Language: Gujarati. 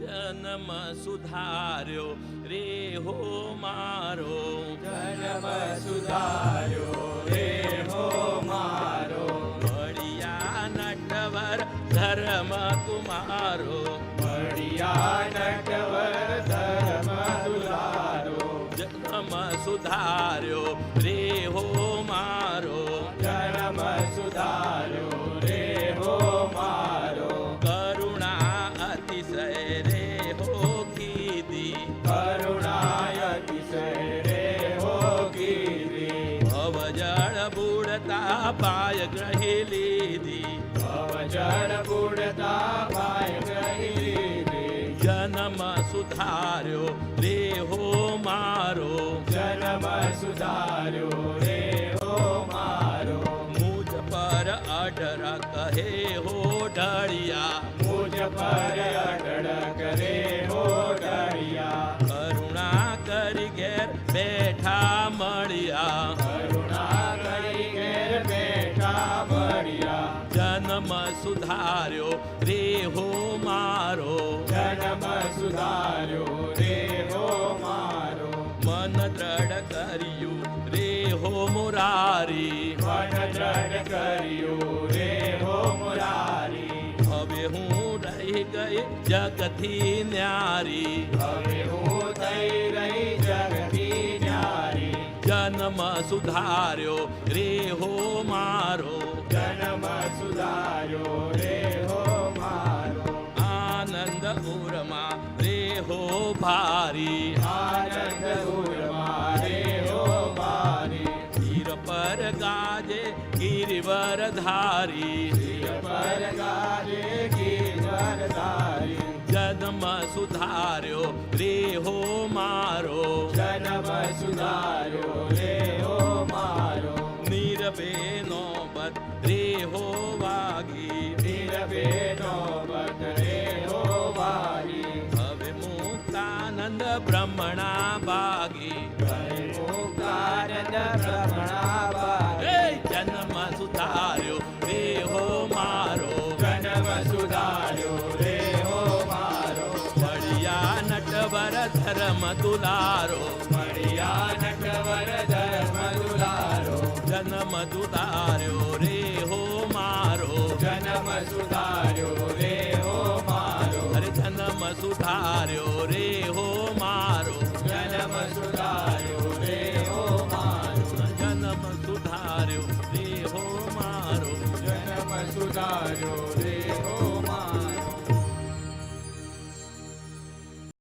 જન્મ સુધાર્યો રે હો મારો, જન્મ સુધાર્યો રે હો મારો, મળ્યા નટવર ધર્મ તુમારો, મળ્યા નટવર ધર્મ દુલારો, જન્મ સુધાર્યો રે હો મારો, જન્મ સુધાર્યો રે હો મારો, કરુણા અતિશય રે હો કીધી, કરુણા અતિશય રે હો કીધી, ભવજળ બુડતા પાય ગ્રહી લીધી, ભવજળ બુડતા પાય ગ્રહી લીધી, જન્મ સુધાર્યો રે હો મારો, જન્મ સુધાર્યો રે હો મારો, મુજ પર અઢર કહે હો ઢળિયા, મુજ પર અટળ કરે હો ઢળિયા, કરુણા કરી ઘેર બેઠા મળ્યા, કરુણા કરી ઘેર બેઠા મળ્યા, જન્મ સુધાર્યો રે હો મારો, જન્મ સુધાર્યો રે હો મારો, મન દ્રઢ કર્યું રે હો મુરારી, મન દ્રઢ કર્યું રે હો મુરારી, હવે હું રહી ગઈ જગથી ન્યારી, હવે હું થઈ રહી જગતી ન્યારી, જન્મ સુધાર્યો રે હો મારો, જન્મ સુધાર્યો રે હો મારો, આનંદ ઉરમાં રે હો ભારી, આનંદ ઉરમાં રે હો મારી, ધીર પર ગાજે ગિરિવર ધારી, શિર પર ગાજે ગિરવર ધારી, જન્મ સુધાર્યો રે હો મારો, જન્મ સુધાર્યો રે હો મારો, નીરવે નોબત રે હો વાગી, નીરવે નોબત રે હો વાગી, હવે મુક્તાનંદ બ્રહ્મણા બાગી, હરે મુક્તાનંદ બ્રહ્મણા વાગી, એ જન્મ સુધાર્યો રે હો મારો, જન્મ સુધાર્યો રે હો મારો, મળ્યા નટવર ધર્મ દુલારો, મળ્યા નટવર ધર્મ દુલારો, જન્મ સુધાર્યો રે હો મારો, જન્મ સુધાર્યો રે હો મારો, અરે જન્મ સુધાર્યો રે હો મારો, જન્મ સુધાર્યો રે હો મારો, જન્મ સુધાર્યો રે હો મારો, જન્મ સુધાર્યો